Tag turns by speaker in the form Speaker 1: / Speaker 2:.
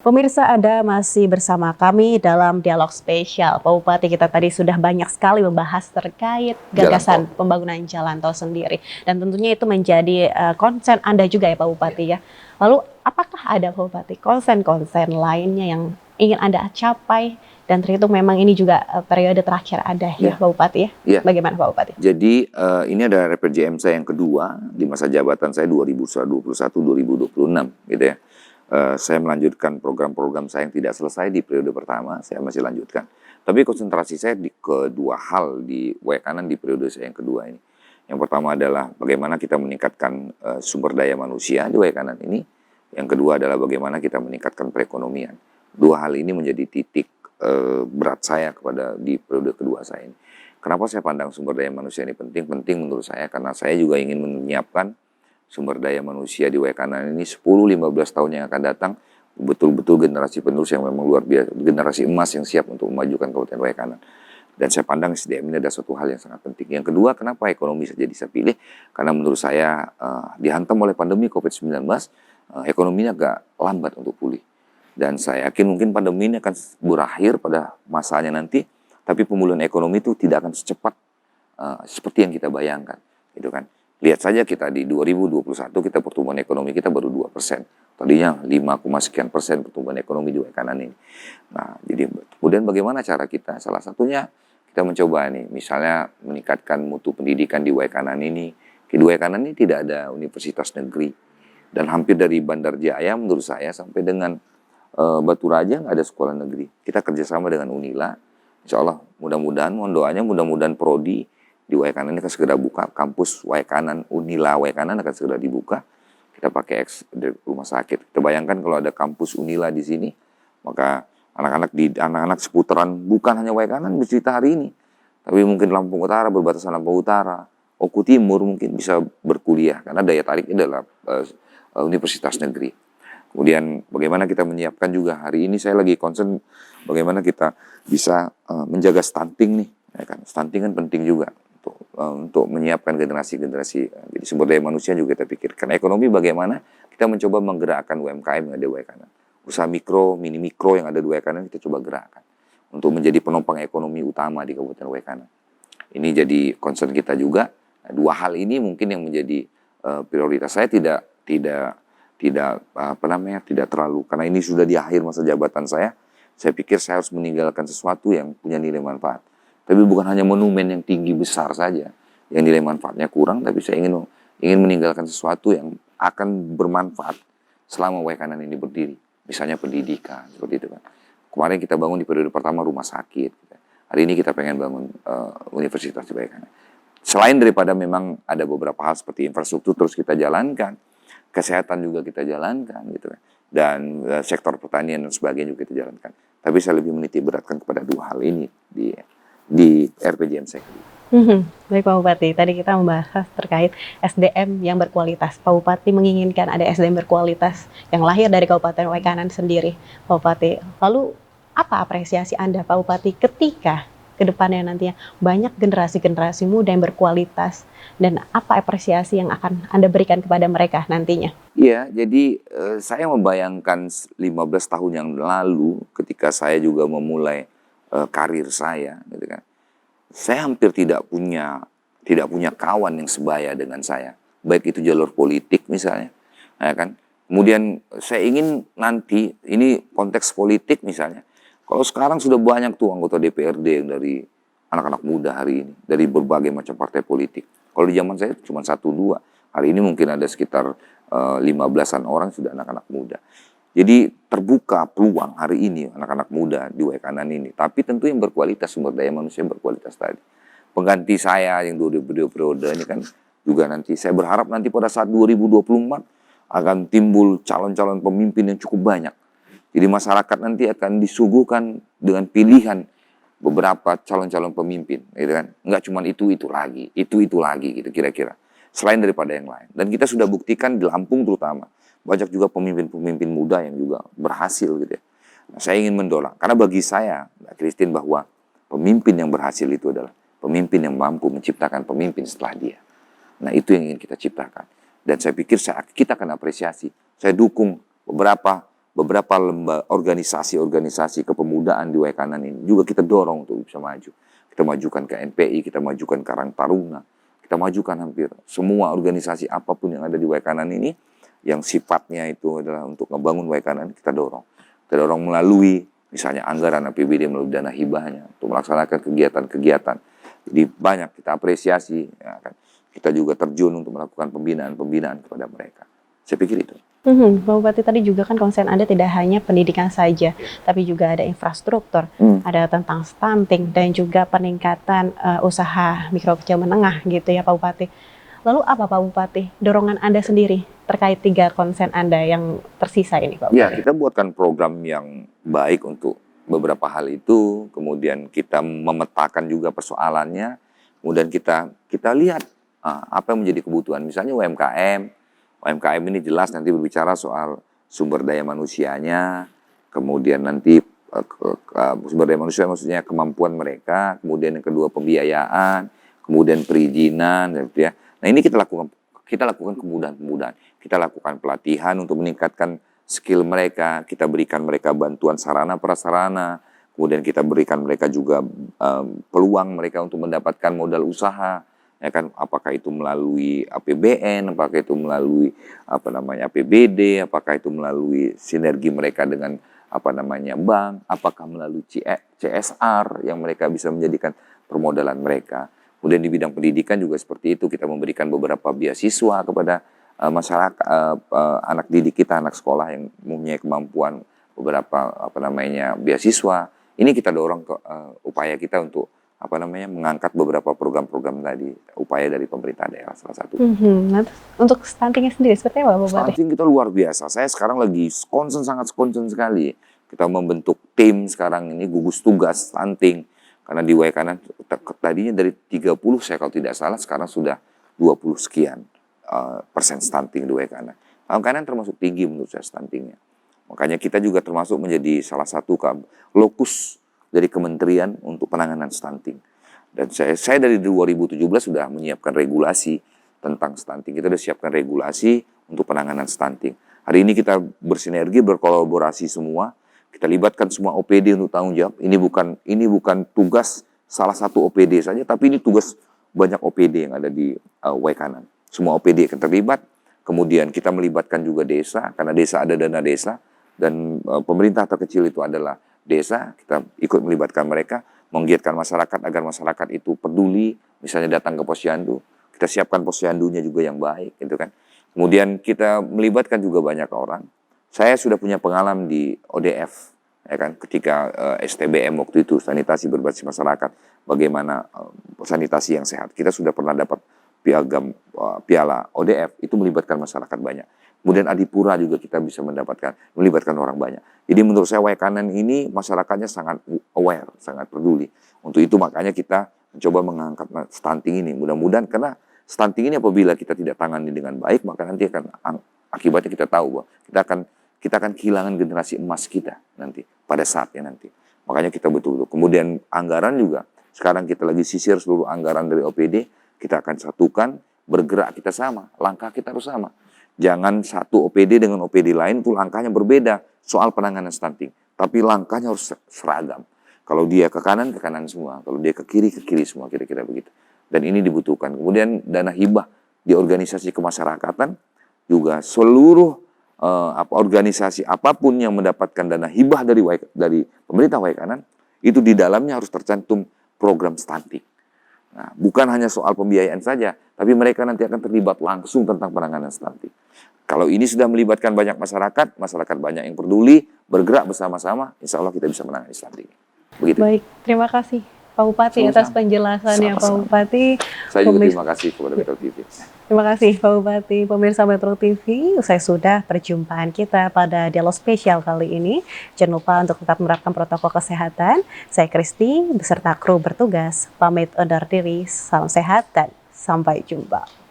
Speaker 1: Pemirsa, Anda masih bersama kami dalam dialog spesial. Pak Bupati, kita tadi sudah banyak sekali membahas terkait gagasan pembangunan jalan tol sendiri. Dan tentunya itu menjadi konsen Anda juga ya Pak Bupati ya. Lalu apakah ada Pak Bupati konsen-konsen lainnya yang ingin Anda capai? Dan terhitung memang ini juga periode terakhir ada ya Pak Bupati ya. Bagaimana Pak Bupati?
Speaker 2: Jadi ini adalah RPJM saya yang kedua di masa jabatan saya 2021-2026 gitu ya. Saya melanjutkan program-program saya yang tidak selesai di periode pertama, saya masih lanjutkan. Tapi konsentrasi saya di kedua hal di Waikanan di periode saya yang kedua ini. Yang pertama adalah bagaimana kita meningkatkan sumber daya manusia di Waikanan ini. Yang kedua adalah bagaimana kita meningkatkan perekonomian. Dua hal ini menjadi titik berat saya di periode kedua saya ini. Kenapa saya pandang sumber daya manusia ini penting? Penting menurut saya karena saya juga ingin menyiapkan sumber daya manusia di Waikanan ini 10-15 tahun yang akan datang betul-betul generasi penerus yang memang luar biasa, generasi emas yang siap untuk memajukan Kabupaten Waikanan. Dan saya pandang SDM ini ada suatu hal yang sangat penting. Yang kedua, kenapa ekonomi saja saya pilih? Karena menurut saya dihantam oleh pandemi COVID-19, ekonominya agak lambat untuk pulih. Dan saya yakin mungkin pandemi ini akan berakhir pada masanya nanti, tapi pemulihan ekonomi itu tidak akan secepat seperti yang kita bayangkan, gitu kan. Lihat saja kita di 2021 kita pertumbuhan ekonomi kita baru 2%. Tadinya 5, sekian persen pertumbuhan ekonomi di Waikanan ini. Nah, jadi kemudian bagaimana cara kita? Salah satunya kita mencoba nih, misalnya meningkatkan mutu pendidikan di Waikanan ini. Di Waikanan ini tidak ada universitas negeri. Dan hampir dari Bandar Jaya menurut saya sampai dengan Batu Raja nggak ada sekolah negeri. Kita kerjasama dengan Unila. Insya Allah mudah-mudahan, mohon doanya mudah-mudahan Prodi di Waikanan ini akan segera buka, kampus Waikanan, Unila Waikanan akan segera dibuka. Kita pakai rumah sakit. Kita bayangkan kalau ada kampus Unila di sini, maka anak-anak seputaran bukan hanya Waikanan bercerita hari ini, tapi mungkin Lampung Utara, berbatasan Lampung Utara, Oku Timur mungkin bisa berkuliah karena daya tariknya adalah universitas negeri. Kemudian bagaimana kita menyiapkan juga hari ini saya lagi concern bagaimana kita bisa menjaga stunting nih, ya kan? Stunting kan penting juga untuk menyiapkan generasi-generasi. Jadi sumber daya manusia juga kita pikirkan. Ekonomi bagaimana kita mencoba menggerakkan UMKM yang ada di Waikanan. Usaha mikro, mini mikro yang ada di Waikanan kita coba gerakkan untuk menjadi penopang ekonomi utama di Kabupaten Waikanan. Ini jadi concern kita juga. Dua hal ini mungkin yang menjadi prioritas saya tidak terlalu, karena ini sudah di akhir masa jabatan saya pikir saya harus meninggalkan sesuatu yang punya nilai manfaat. Tapi bukan hanya monumen yang tinggi besar saja, yang nilai manfaatnya kurang, tapi saya ingin meninggalkan sesuatu yang akan bermanfaat selama Waikanan ini berdiri. Misalnya pendidikan, seperti itu kan. Kemarin kita bangun di periode pertama rumah sakit. Hari ini kita pengen bangun universitas di Waikanan. Selain daripada memang ada beberapa hal seperti infrastruktur terus kita jalankan, kesehatan juga kita jalankan gitu kan. Dan sektor pertanian dan sebagainya juga kita jalankan. Tapi saya lebih menitik beratkan kepada dua hal ini di RPJM saya.
Speaker 1: Baik Pak Bupati, tadi kita membahas terkait SDM yang berkualitas. Pak Bupati menginginkan ada SDM berkualitas yang lahir dari Kabupaten Waikanan sendiri, Pak Bupati. Lalu apa apresiasi Anda Pak Bupati ketika kedepannya nantinya banyak generasi-generasi muda yang berkualitas, dan apa apresiasi yang akan Anda berikan kepada mereka nantinya?
Speaker 2: Iya, jadi saya membayangkan 15 tahun yang lalu ketika saya juga memulai karir saya, gitu kan. Saya hampir tidak punya kawan yang sebaya dengan saya, baik itu jalur politik misalnya, ya kan. Kemudian saya ingin nanti ini konteks politik misalnya. Kalau sekarang sudah banyak tuh anggota DPRD yang dari anak-anak muda hari ini, dari berbagai macam partai politik. Kalau di zaman saya cuma 1-2, hari ini mungkin ada sekitar 15-an orang sudah anak-anak muda. Jadi terbuka peluang hari ini anak-anak muda di Waikanan ini. Tapi tentu yang berkualitas, sumber daya manusia yang berkualitas tadi. Pengganti saya yang 2 periode ini kan juga nanti saya berharap nanti pada saat 2024 akan timbul calon-calon pemimpin yang cukup banyak. Jadi masyarakat nanti akan disuguhkan dengan pilihan beberapa calon-calon pemimpin, gitu kan? Nggak cuma itu lagi gitu kira-kira. Selain daripada yang lain. Dan kita sudah buktikan di Lampung terutama. Banyak juga pemimpin-pemimpin muda yang juga berhasil gitu ya. Nah, saya ingin mendorong, karena bagi saya, Mbak Christine, bahwa pemimpin yang berhasil itu adalah pemimpin yang mampu menciptakan pemimpin setelah dia. Nah, itu yang ingin kita ciptakan. Dan saya pikir kita akan apresiasi. Saya dukung beberapa beberapa organisasi-organisasi kepemudaan di Waikanan ini juga kita dorong untuk bisa maju. Kita majukan ke NPI, kita majukan Karang Taruna, kita majukan hampir semua organisasi apapun yang ada di Waikanan ini yang sifatnya itu adalah untuk ngebangun Waikanan, kita dorong. Kita dorong melalui misalnya anggaran APBD melalui dana hibahnya untuk melaksanakan kegiatan-kegiatan. Jadi banyak kita apresiasi, ya kan. Kita juga terjun untuk melakukan pembinaan-pembinaan kepada mereka. Saya pikir itu.
Speaker 1: Pak Bupati, tadi juga kan konsen Anda tidak hanya pendidikan saja, tapi juga ada infrastruktur, ada tentang stunting dan juga peningkatan usaha mikro kecil menengah gitu ya Pak Bupati. Lalu apa Pak Bupati dorongan Anda sendiri terkait 3 konsen Anda yang tersisa ini Pak Bupati?
Speaker 2: Ya, kita buatkan program yang baik untuk beberapa hal itu, kemudian kita memetakan juga persoalannya, kemudian kita lihat apa yang menjadi kebutuhan. Misalnya UMKM ini jelas nanti berbicara soal sumber daya manusianya, kemudian nanti sumber daya manusia maksudnya kemampuan mereka, kemudian yang kedua pembiayaan, kemudian perizinan, gitu ya. Nah ini kita lakukan kemudahan-kemudahan, kita lakukan pelatihan untuk meningkatkan skill mereka, kita berikan mereka bantuan sarana prasarana, kemudian kita berikan mereka juga peluang mereka untuk mendapatkan modal usaha. Ya kan, apakah itu melalui APBN, apakah itu melalui APBD, apakah itu melalui sinergi mereka dengan bank, apakah melalui CSR yang mereka bisa menjadikan permodalan mereka. Kemudian di bidang pendidikan juga seperti itu, kita memberikan beberapa beasiswa kepada masyarakat, anak didik kita, anak sekolah yang mempunyai kemampuan beberapa beasiswa. Ini kita dorong ke upaya kita untuk mengangkat beberapa program-program tadi, upaya dari pemerintah daerah salah satu.
Speaker 1: Nah, untuk stuntingnya sendiri seperti apa Pak Bupati?
Speaker 2: Stunting kita luar biasa. Saya sekarang lagi sangat concern sekali. Kita membentuk tim sekarang ini gugus tugas stunting. Karena di Waikanan tadinya dari 30 saya kalau tidak salah sekarang sudah 20 sekian persen stunting di Waikanan. Waikanan termasuk tinggi menurut saya stuntingnya. Makanya kita juga termasuk menjadi salah satu lokus dari kementerian untuk penanganan stunting. Dan saya dari 2017 sudah menyiapkan regulasi tentang stunting. Kita sudah siapkan regulasi untuk penanganan stunting. Hari ini kita bersinergi, berkolaborasi semua. Kita libatkan semua OPD untuk tanggung jawab. Ini bukan tugas salah satu OPD saja, tapi ini tugas banyak OPD yang ada di Waikanan. Semua OPD akan terlibat. Kemudian kita melibatkan juga desa, karena desa ada dana desa. Dan pemerintah terkecil itu adalah desa, kita ikut melibatkan mereka, menggiatkan masyarakat agar masyarakat itu peduli, misalnya datang ke posyandu, kita siapkan posyandunya juga yang baik, gitu kan. Kemudian kita melibatkan juga banyak orang. Saya sudah punya pengalaman di ODF, ya kan, ketika STBM waktu itu, sanitasi berbasis masyarakat, bagaimana sanitasi yang sehat. Kita sudah pernah dapat piala ODF, itu melibatkan masyarakat banyak. Kemudian Adipura juga kita bisa melibatkan orang banyak. Jadi menurut saya Waikanan ini masyarakatnya sangat aware, sangat peduli. Untuk itu makanya kita mencoba mengangkat stunting ini. Mudah-mudahan karena stunting ini apabila kita tidak tangani dengan baik, maka nanti akan akibatnya kita tahu bahwa kita akan kehilangan generasi emas kita nanti pada saatnya nanti. Makanya kita betul-betul. Kemudian anggaran juga. Sekarang kita lagi sisir seluruh anggaran dari OPD, kita akan satukan, bergerak kita sama, langkah kita harus sama. Jangan satu OPD dengan OPD lain itu langkahnya berbeda soal penanganan stunting. Tapi langkahnya harus seragam. Kalau dia ke kanan semua. Kalau dia ke kiri semua, kira-kira begitu. Dan ini dibutuhkan. Kemudian dana hibah di organisasi kemasyarakatan juga seluruh organisasi apapun yang mendapatkan dana hibah dari pemerintah Waikanan, itu di dalamnya harus tercantum program stunting. Nah, bukan hanya soal pembiayaan saja, tapi mereka nanti akan terlibat langsung tentang penanganan stunting. Kalau ini sudah melibatkan banyak masyarakat banyak yang peduli, bergerak bersama-sama, insya Allah kita bisa menangani stunting. Begitu.
Speaker 1: Baik, terima kasih Pak Bupati atas penjelasannya Pak Bupati.
Speaker 2: Saya juga terima kasih kepada Metro TV.
Speaker 1: Terima kasih Pak Bupati. Pemirsa Metro TV, usai sudah perjumpaan kita pada dialog spesial kali ini. Jangan lupa untuk tetap menerapkan protokol kesehatan. Saya Kristi beserta kru bertugas pamit undur diri. Salam sehat dan sampai jumpa.